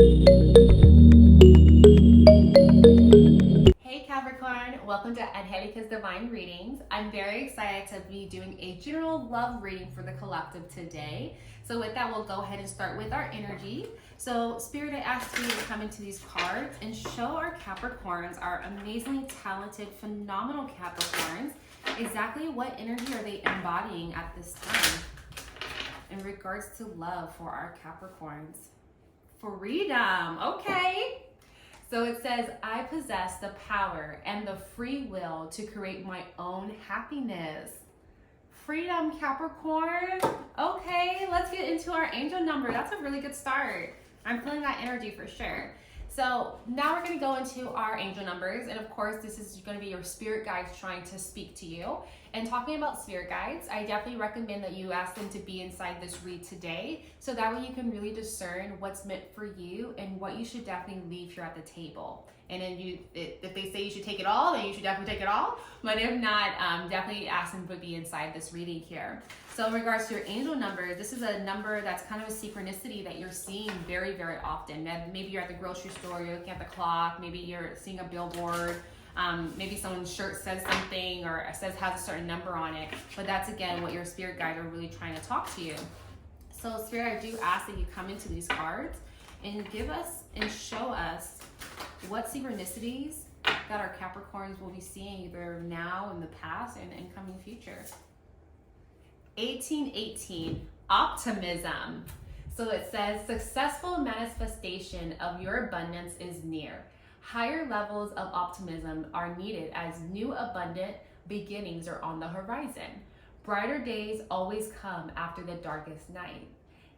Hey Capricorn, welcome to ALL readings. I'm very excited to be doing a general love reading for the collective today. So with that, we'll go ahead and start with our energy. So Spirit, I asked you to come into these cards and show our Capricorns, our amazingly talented, phenomenal Capricorns, exactly what energy are they embodying at this time in regards to love for our Capricorns. Freedom, okay. So it says, I possess the power and the free will to create my own happiness. Freedom, Capricorn. Okay, let's get into our angel number. That's a really good start. I'm feeling that energy for sure. So now we're going to go into our angel numbers. And of course, this is going to be your spirit guides trying to speak to you. And talking about spirit guides, I definitely recommend that you ask them to be inside this read today. So that way you can really discern what's meant for you and what you should definitely leave here at the table. And then if they say you should take it all, then you should definitely take it all. But if not, definitely ask them to be inside this reading here. So in regards to your angel number, this is a number that's kind of a synchronicity that you're seeing very, very often. Maybe you're at the grocery store, you're looking at the clock, maybe you're seeing a billboard, maybe someone's shirt says something or has a certain number on it. But that's again what your spirit guides are really trying to talk to you. So Spirit, I do ask that you come into these cards and give us and show us what synchronicities that our Capricorns will be seeing either now, in the past, and in coming future. 1818, optimism. So it says, successful manifestation of your abundance is near. Higher levels of optimism are needed as new abundant beginnings are on the horizon. Brighter days always come after the darkest night.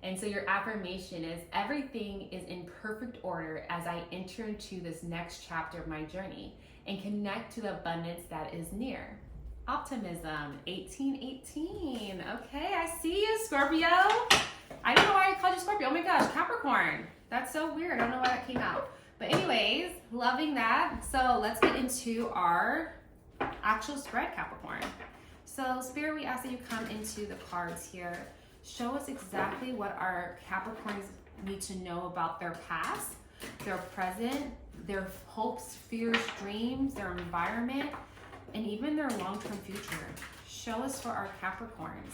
And so your affirmation is, everything is in perfect order as I enter into this next chapter of my journey and connect to the abundance that is near. Optimism, 1818. Okay, I see you, Scorpio. I don't know why I called you Scorpio. Oh my gosh, Capricorn. That's so weird. I don't know why that came out. But anyways, loving that. So let's get into our actual spread, Capricorn. So Spirit, we ask that you come into the cards here. Show us exactly what our Capricorns need to know about their past, their present, their hopes, fears, dreams, their environment, and even their long-term future. Show us for our Capricorns.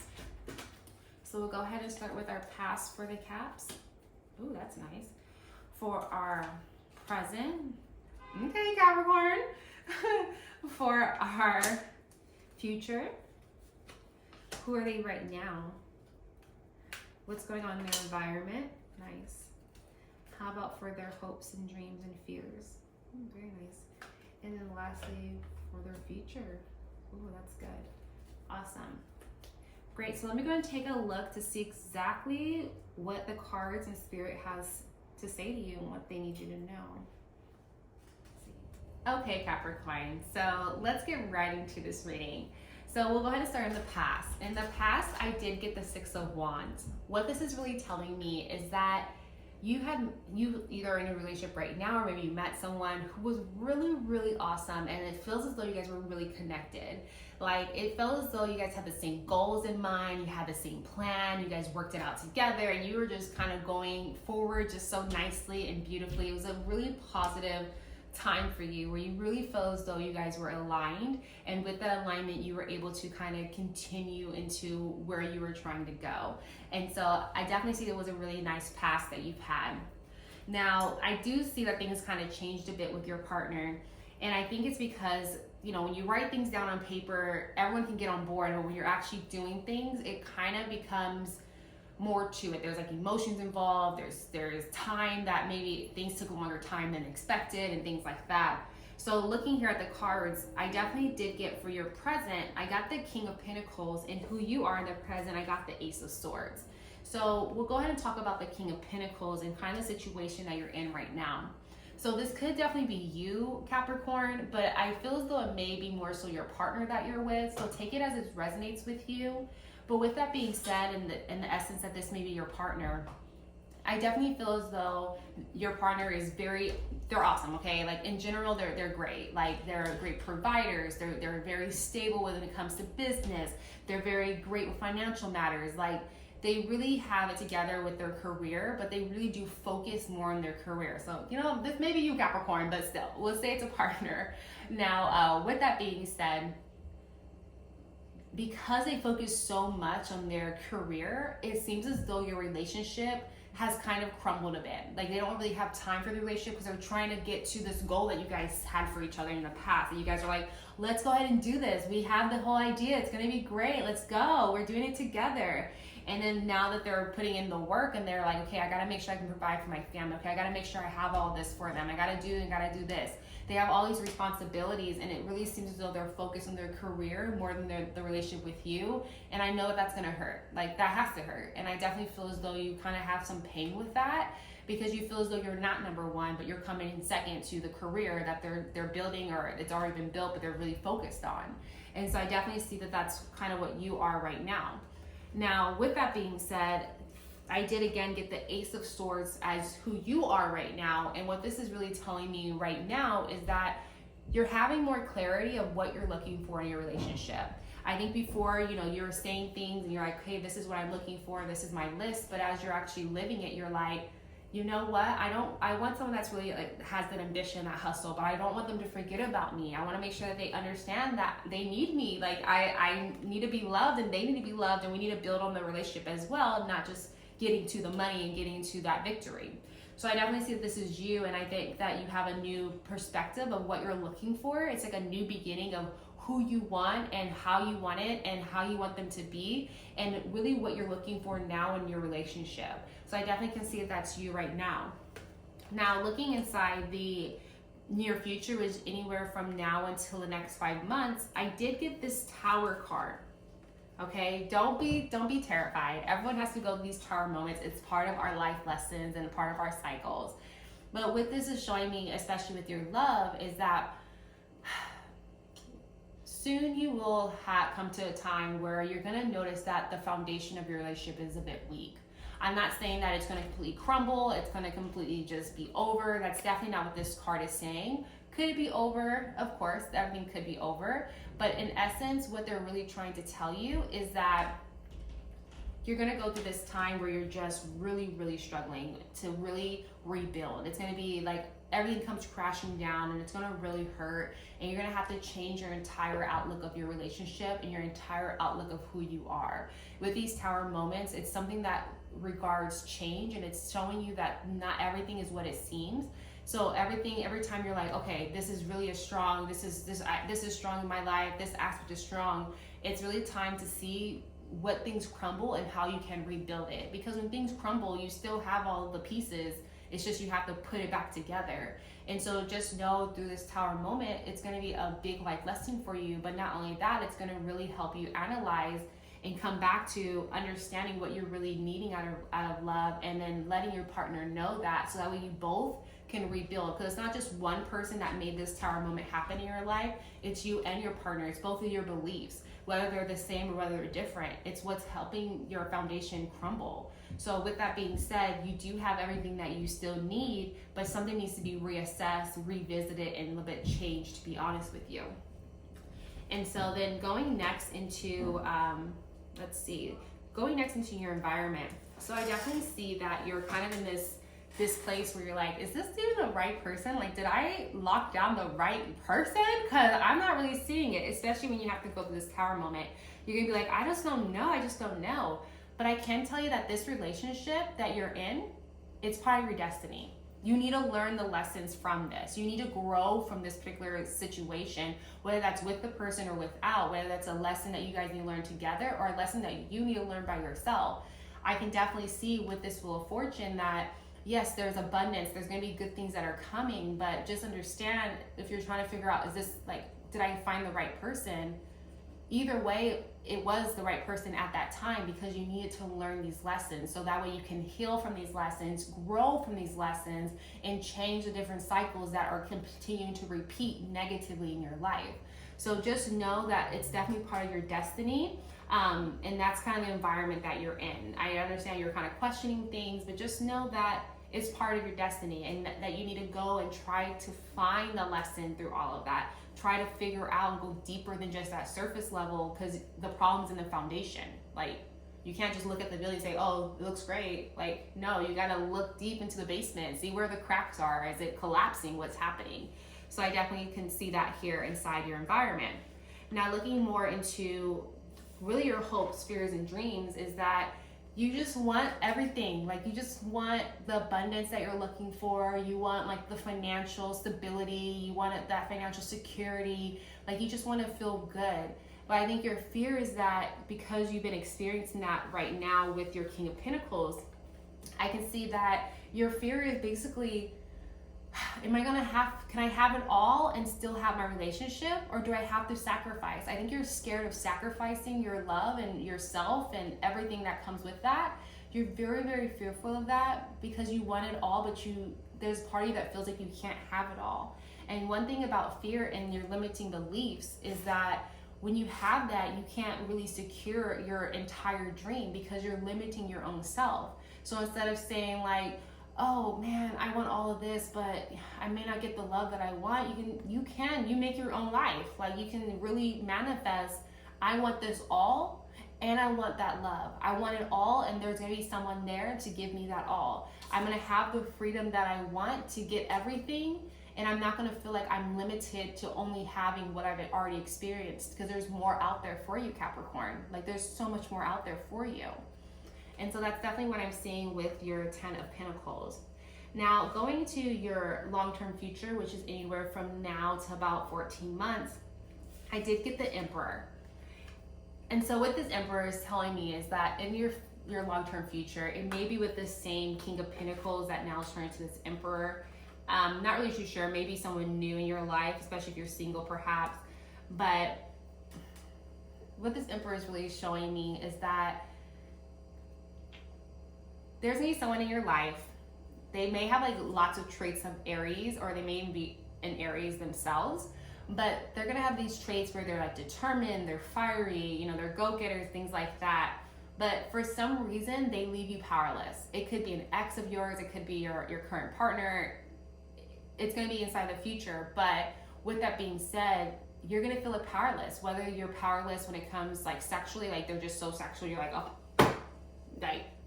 So we'll go ahead and start with our past for the Caps. Ooh, that's nice. For our present, okay, Capricorn. For our future, who are they right now? What's going on in their environment? Nice. How about for their hopes and dreams and fears? Ooh, very nice. And then lastly, for their future. Ooh, that's good. Awesome. Great, so let me go and take a look to see exactly what the cards and Spirit has to say to you and what they need you to know. Okay, Capricorn, so let's get right into this reading. So we'll go ahead and start in the past. In the past, I did get the Six of Wands. What this is really telling me is that you either in a relationship right now, or maybe you met someone who was really, really awesome, and it feels as though you guys were really connected. Like, it felt as though you guys had the same goals in mind, you had the same plan, you guys worked it out together, and you were just kind of going forward just so nicely and beautifully. It was a really positive time for you where you really felt as though you guys were aligned, and with that alignment you were able to kind of continue into where you were trying to go. And so I definitely see it was a really nice past that you've had. Now I do see that things kind of changed a bit with your partner, and I think it's because, you know, when you write things down on paper, everyone can get on board, but when you're actually doing things, it kind of becomes more to it. There's like emotions involved, there's time that maybe things took a longer time than expected and things like that. So looking here at the cards, I definitely did get, for your present, I got the King of Pentacles, and who you are in the present, I got the Ace of Swords. So we'll go ahead and talk about the King of Pentacles and kind of the situation that you're in right now. So this could definitely be you, Capricorn, but I feel as though it may be more so your partner that you're with. So take it as it resonates with you. But with that being said, in the essence that this may be your partner, I definitely feel as though your partner is they're awesome, okay? Like in general, they're great. Like they're great providers. They're very stable when it comes to business. They're very great with financial matters. Like they really have it together with their career, but they really do focus more on their career. So, this may be you, Capricorn, but still, we'll say it's a partner. Now, with that being said, because they focus so much on their career, it seems as though your relationship has kind of crumbled a bit. Like, they don't really have time for the relationship because they're trying to get to this goal that you guys had for each other in the past. And you guys are like, let's go ahead and do this. We have the whole idea. It's going to be great. Let's go. We're doing it together. And then now that they're putting in the work and they're like, okay, I got to make sure I can provide for my family. Okay, I got to make sure I have all this for them. I got to do this. They have all these responsibilities, and it really seems as though they're focused on their career more than the relationship with you. And I know that's gonna hurt. Like, that has to hurt. And I definitely feel as though you kind of have some pain with that, because you feel as though you're not number one, but you're coming in second to the career that they're building, or it's already been built, but they're really focused on. And so I definitely see that that's kind of what you are right now. Now, with that being said, I did again get the Ace of Swords as who you are right now. And what this is really telling me right now is that you're having more clarity of what you're looking for in your relationship. I think before, you were saying things and you're like, hey, this is what I'm looking for, this is my list. But as you're actually living it, you're like, you know what? I want someone that's really has that ambition, that hustle, but I don't want them to forget about me. I want to make sure that they understand that they need me. Like, I need to be loved, and they need to be loved, and we need to build on the relationship as well, not just getting to the money and getting to that victory. So I definitely see that this is you, and I think that you have a new perspective of what you're looking for. It's like a new beginning of who you want and how you want it and how you want them to be, and really what you're looking for now in your relationship. So I definitely can see that that's you right now. Now, looking inside the near future, which is anywhere from now until the next 5 months, I did get this Tower card. Okay, don't be terrified. Everyone has to go through these Tower moments. It's part of our life lessons and part of our cycles. But what this is showing me, especially with your love, is that soon you will come to a time where you're gonna notice that the foundation of your relationship is a bit weak. I'm not saying that it's gonna completely crumble, it's gonna completely just be over. That's definitely not what this card is saying. Could it be over? Of course, everything could be over. But in essence, what they're really trying to tell you is that you're gonna go through this time where you're just really, really struggling to really rebuild. It's gonna be like everything comes crashing down, and it's gonna really hurt, and you're gonna have to change your entire outlook of your relationship and your entire outlook of who you are. With these Tower moments, it's something that regards change, and it's showing you that not everything is what it seems. So every time you're like, okay, this is really strong, this is strong in my life, this aspect is strong, it's really time to see what things crumble and how you can rebuild it. Because when things crumble, you still have all of the pieces. It's just you have to put it back together. And so just know through this Tower moment, it's going to be a big life lesson for you. But not only that, it's going to really help you analyze and come back to understanding what you're really needing out of love, and then letting your partner know that, so that way you both can rebuild. Because it's not just one person that made this Tower moment happen in your life, it's you and your partner. It's both of your beliefs, whether they're the same or whether they're different. It's what's helping your foundation crumble. So with that being said, you do have everything that you still need, but something needs to be reassessed, revisited, and a little bit changed, to be honest with you. And so then going next into going next into your environment. So I definitely see that you're kind of in this place where you're like, is this dude the right person? Like, did I lock down the right person? Because I'm not really seeing it, especially when you have to go through this Tower moment. You're gonna be like, I just don't know. But I can tell you that this relationship that you're in, it's part of your destiny. You need to learn the lessons from this. You need to grow from this particular situation, whether that's with the person or without, whether that's a lesson that you guys need to learn together or a lesson that you need to learn by yourself. I can definitely see with this Wheel of Fortune that yes, there's abundance, there's gonna be good things that are coming, but just understand, if you're trying to figure out, is this did I find the right person? Either way, it was the right person at that time, because you needed to learn these lessons, so that way you can heal from these lessons, grow from these lessons, and change the different cycles that are continuing to repeat negatively in your life. So just know that it's definitely part of your destiny, and that's kind of the environment that you're in. I understand you're kind of questioning things, but just know that it's part of your destiny, and that you need to go and try to find the lesson through all of that. Try to figure out and go deeper than just that surface level, because the problem's in the foundation. You can't just look at the building and say, oh, it looks great. Like, no, you gotta look deep into the basement, see where the cracks are. Is it collapsing? What's happening? So I definitely can see that here inside your environment. Now, looking more into really your hopes, fears, and dreams is that you just want everything. Like, you just want the abundance that you're looking for. You want like the financial stability. You want that financial security. Like, you just want to feel good. But I think your fear is that because you've been experiencing that right now with your King of Pentacles, I can see that your fear is basically, can I have it all and still have my relationship, or do I have to sacrifice? I think you're scared of sacrificing your love and yourself and everything that comes with that. You're very, very fearful of that because you want it all, but there's part of you that feels like you can't have it all. And one thing about fear and your limiting beliefs is that when you have that, you can't really secure your entire dream because you're limiting your own self. So instead of saying like, oh man, I want all of this, but I may not get the love that I want, you make your own life. Like, you can really manifest, I want this all and I want that love. I want it all, and there's gonna be someone there to give me that all. I'm gonna have the freedom that I want to get everything, and I'm not gonna feel like I'm limited to only having what I've already experienced, because there's more out there for you, Capricorn. Like, there's so much more out there for you. And so that's definitely what I'm seeing with your 10 of Pentacles. Now, going to your long-term future, which is anywhere from now to about 14 months, I did get the Emperor. And so what this Emperor is telling me is that in your long-term future, it may be with the same King of Pentacles that now is turning to this Emperor. Not really too sure, maybe someone new in your life, especially if you're single perhaps. But what this Emperor is really showing me is that there's gonna be someone in your life. They may have like lots of traits of Aries, or they may even be in Aries themselves, but they're gonna have these traits where they're like determined, they're fiery, they're go-getters, things like that. But for some reason, they leave you powerless. It could be an ex of yours, it could be your current partner. It's gonna be inside the future. But with that being said, you're gonna feel powerless, whether you're powerless when it comes like sexually, like they're just so sexual, you're like, oh,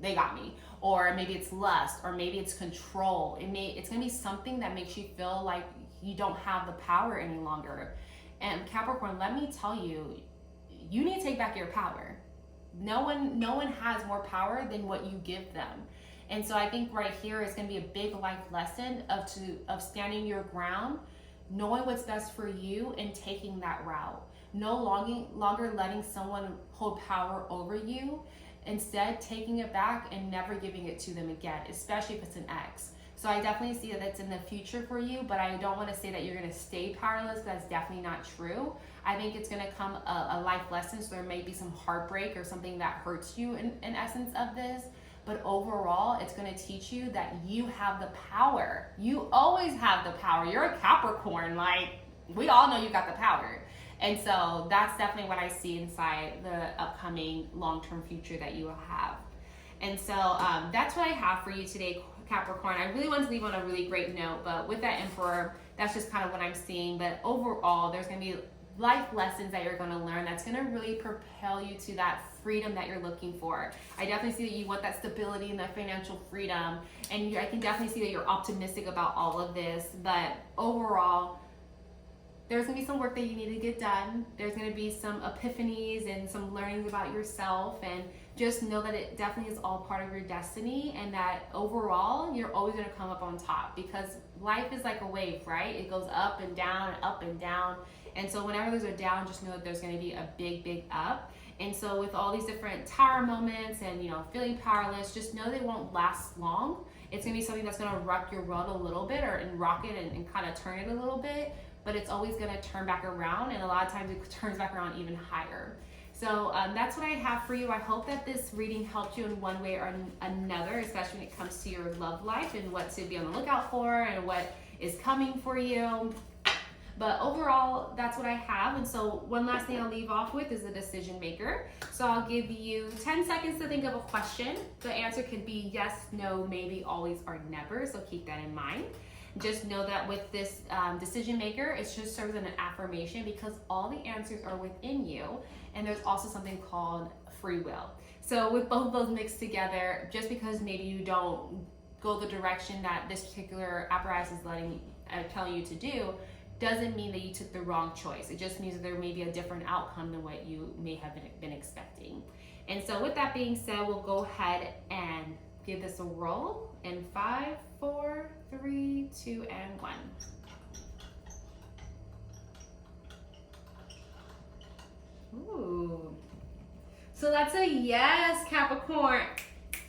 they got me. Or maybe it's lust, or maybe it's control. It's gonna be something that makes you feel like you don't have the power any longer. And Capricorn, let me tell you, you need to take back your power. No one has more power than what you give them. And so I think right here is gonna be a big life lesson of standing your ground, knowing what's best for you and taking that route. No longer letting someone hold power over you. Instead, taking it back and never giving it to them again, especially if it's an ex. So I definitely see that that's in the future for you, but I don't want to say that you're going to stay powerless. That's definitely not true. I think it's going to come a life lesson, so there may be some heartbreak or something that hurts you in essence of this. But overall, it's going to teach you that you have the power. You always have the power. You're a Capricorn. Like, we all know you got the power. And so that's definitely what I see inside the upcoming long-term future that you will have. And so that's what I have for you today, Capricorn. I really wanted to leave on a really great note, but with that Emperor, that's just kind of what I'm seeing. But overall, there's going to be life lessons that you're going to learn that's going to really propel you to that freedom that you're looking for. I definitely see that you want that stability and that financial freedom. And I can definitely see that you're optimistic about all of this. But overall, there's going to be some work that you need to get done. There's going to be some epiphanies and some learnings about yourself, and just know that it definitely is all part of your destiny, and that overall you're always going to come up on top, because life is like a wave, right? It goes up and down and up and down. And so whenever there's a down, just know that there's going to be a big up. And so with all these different tower moments and feeling powerless, just know they won't last long. It's going to be something that's going to rock your world a little bit, and rock it and kind of turn it a little bit. But it's always going to turn back around, and a lot of times it turns back around even higher. So that's what I have for you. I hope that this reading helped you in one way or another, especially when it comes to your love life and what to be on the lookout for and what is coming for you. But overall, that's what I have. And so one last thing I'll leave off with is the decision maker. So I'll give you 10 seconds to think of a question. The answer could be yes, no, maybe, always, or never. So keep that in mind. Just know that with this decision maker, it just serves as an affirmation, because all the answers are within you, and there's also something called free will. So with both of those mixed together, just because maybe you don't go the direction that this particular apparatus is telling you to do, doesn't mean that you took the wrong choice. It just means that there may be a different outcome than what you may have been expecting. And so with that being said, we'll go ahead and give this a roll in 5, 4, 3, 2, and 1. Ooh. So that's a yes, Capricorn.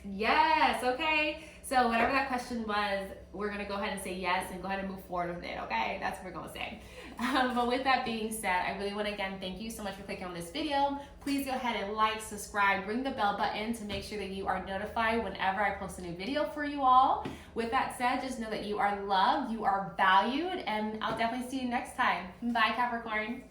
Yes, okay. So whatever that question was, we're gonna go ahead and say yes and go ahead and move forward with it, okay? That's what we're gonna say. But with that being said, I really wanna again thank you so much for clicking on this video. Please go ahead and like, subscribe, ring the bell button to make sure that you are notified whenever I post a new video for you all. With that said, just know that you are loved, you are valued, and I'll definitely see you next time. Bye, Capricorn.